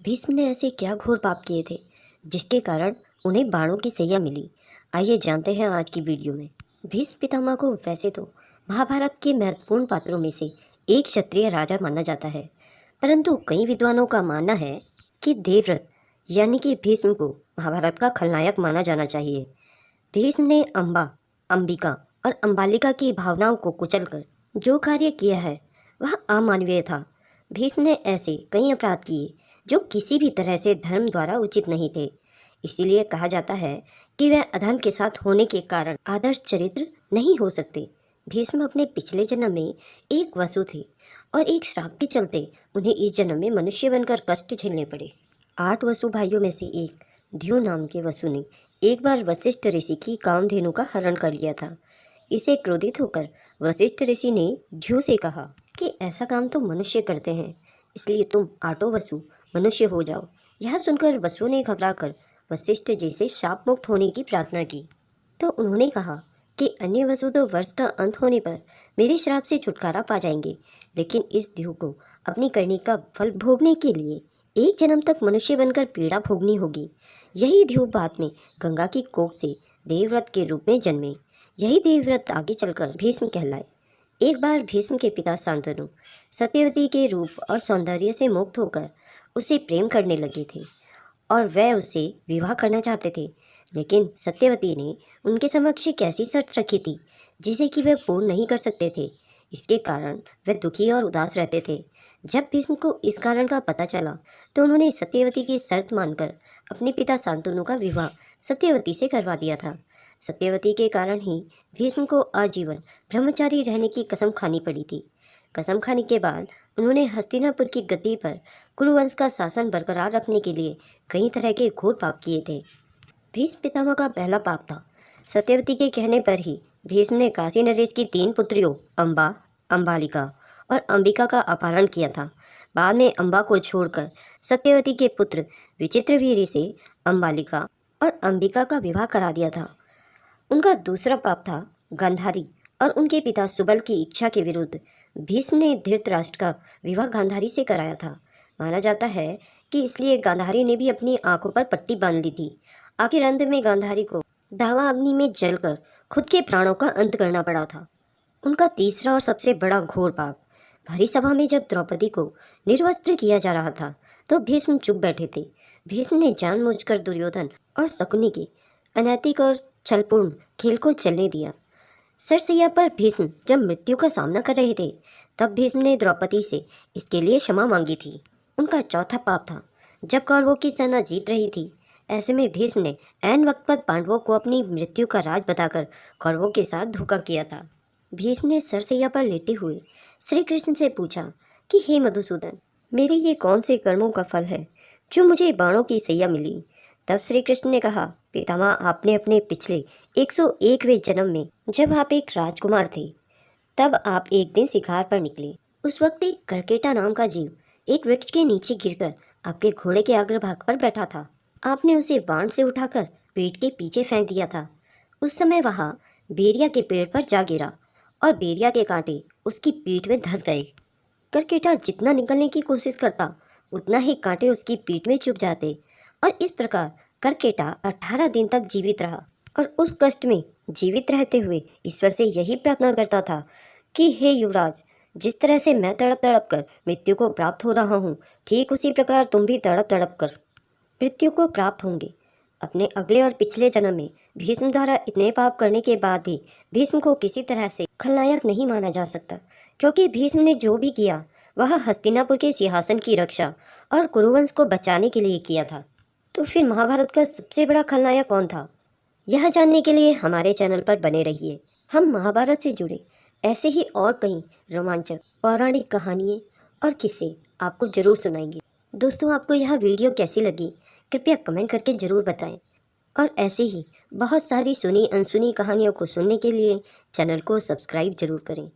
भीष्म ने ऐसे क्या घोर पाप किए थे जिसके कारण उन्हें बाणों की सैया मिली। आइए जानते हैं आज की वीडियो में। भीष्म पितामह को वैसे तो महाभारत के महत्वपूर्ण पात्रों में से एक क्षत्रिय राजा माना जाता है, परंतु कई विद्वानों का मानना है कि देवव्रत यानी कि भीष्म को महाभारत का खलनायक माना जाना चाहिए। भीष्म ने अम्बा, अंबिका और अंबालिका की भावनाओं को कुचलकर जो कार्य किया है वह अमानवीय था। भीष्म ने ऐसे कई अपराध किए जो किसी भी तरह से धर्म द्वारा उचित नहीं थे। इसीलिए कहा जाता है कि वह अधर्म के साथ होने के कारण आदर्श चरित्र नहीं हो सकते। भीष्म अपने पिछले जन्म में एक वसु थे और एक श्राप के चलते उन्हें इस जन्म में मनुष्य बनकर कष्ट झेलने पड़े। 8 वसु भाइयों में से एक ध्युव नाम के वसु ने एक बार वशिष्ठ ऋषि की कामधेनु का हरण कर लिया था। इसे क्रोधित होकर वशिष्ठ ऋषि ने ध्युव से कहा कि ऐसा काम तो मनुष्य करते हैं, इसलिए तुम 8 वसु मनुष्य हो जाओ। यह सुनकर वसु ने घबराकर वशिष्ठ जी से शाप मुक्त होने की प्रार्थना की। तो उन्होंने कहा कि अन्य वसु तो वर्ष का अंत होने पर मेरे श्राप से छुटकारा पा जाएंगे, लेकिन इस ध्युव को अपनी करनी का फल भोगने के लिए एक जन्म तक मनुष्य बनकर पीड़ा भोगनी होगी। यही ध्युव बाद में गंगा की कोख से देवव्रत के रूप में जन्मे। यही देवव्रत आगे चलकर भीष्म कहलाए। एक बार भीष्म के पिता शांतनु सत्यवती के रूप और सौंदर्य से मुक्त होकर उससे प्रेम करने लगे थे और वह उससे विवाह करना चाहते थे, लेकिन सत्यवती ने उनके समक्ष एक ऐसी शर्त रखी थी जिसे कि वह पूर्ण नहीं कर सकते थे। इसके कारण वह दुखी और उदास रहते थे। जब भीष्म को इस कारण का पता चला तो उन्होंने सत्यवती की शर्त मानकर अपने पिता शांतनु का विवाह सत्यवती से करवा दिया था। सत्यवती के कारण ही भीष्म को आजीवन ब्रह्मचारी रहने की कसम खानी पड़ी थी। कसम खाने के बाद उन्होंने हस्तिनापुर की गद्दी पर कुरुवंश का शासन बरकरार रखने के लिए कई तरह के घोर पाप किए थे। भीष्म पितामह का पहला पाप था। सत्यवती के कहने पर ही भीष्म ने काशी नरेश की 3 पुत्रियों अम्बा, अंबालिका और अंबिका का अपहरण किया था। बाद में अम्बा को छोड़कर सत्यवती के पुत्र विचित्रवीर्य से अंबालिका और अंबिका का विवाह करा दिया था। उनका दूसरा पाप था गांधारी और उनके पिता सुबल की इच्छा के विरुद्ध भीष्म ने धृतराष्ट्र का विवाह गांधारी से कराया था। माना जाता है कि इसलिए गांधारी ने भी अपनी आंखों पर पट्टी बांध ली थी। आखिर अंत में गांधारी को दावा अग्नि में जलकर खुद के प्राणों का अंत करना पड़ा था। उनका तीसरा और सबसे बड़ा घोर पाप, भरी सभा में जब द्रौपदी को निर्वस्त्र किया जा रहा था तो भीष्म चुप बैठे थे। भीष्म ने जानबूझकर दुर्योधन और शकुनी के अनैतिक और छलपूर्ण खेल को चलने दिया। सरसैया पर भीष्म जब मृत्यु का सामना कर रहे थे तब भीष्म ने द्रौपदी से इसके लिए क्षमा मांगी थी। उनका चौथा पाप था, जब कौरवों की सेना जीत रही थी, ऐसे में भीष्म ने ऐन वक्त पर पांडवों को अपनी मृत्यु का राज बताकर कौरवों के साथ धोखा किया था। भीष्म ने सरसैया पर लेटे हुए श्री कृष्ण से पूछा कि हे मधुसूदन, मेरे ये कौन से कर्मों का फल है जो मुझे बाणों की सैया मिली। तब श्री कृष्ण ने कहा, पितामह, आपने अपने पिछले 101वें जन्म में जब आप एक राजकुमार थे तब आप एक दिन शिकार पर निकले। उस वक्त एक करकेटा नाम का जीव एक वृक्ष के नीचे गिरकर आपके घोड़े के अग्रभाग पर बैठा था। आपने उसे बाण से उठाकर पेड़ के पीछे फेंक दिया था। उस समय वहाँ बेरिया के पेड़ पर जा गिरा और बेरिया के कांटे उसकी पीठ में धंस गए। करकेटा जितना निकलने की कोशिश करता उतना ही कांटे उसकी पीठ में चुभ जाते और इस प्रकार करकेटा 18 दिन तक जीवित रहा और उस कष्ट में जीवित रहते हुए ईश्वर से यही प्रार्थना करता था कि हे युवराज, जिस तरह से मैं तड़प तड़प कर मृत्यु को प्राप्त हो रहा हूँ, ठीक उसी प्रकार तुम भी तड़प तड़प कर मृत्यु को प्राप्त होंगे। अपने अगले और पिछले जन्म में भीष्म द्वारा इतने पाप करने के बाद भी भीष्म को किसी तरह से खलनायक नहीं माना जा सकता, क्योंकि भीष्म ने जो भी किया वह हस्तिनापुर के सिंहासन की रक्षा और कुरुवंश को बचाने के लिए किया था। तो फिर महाभारत का सबसे बड़ा खलनायक कौन था? यह जानने के लिए हमारे चैनल पर बने रहिए। हम महाभारत से जुड़े ऐसे ही और कई रोमांचक पौराणिक कहानियाँ और किस्से आपको जरूर सुनाएंगे। दोस्तों, आपको यह वीडियो कैसी लगी कृपया कमेंट करके ज़रूर बताएं और ऐसे ही बहुत सारी सुनी अनसुनी कहानियों को सुनने के लिए चैनल को सब्सक्राइब जरूर करें।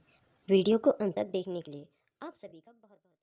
वीडियो को अंत तक देखने के लिए आप सभी का बहुत बहुत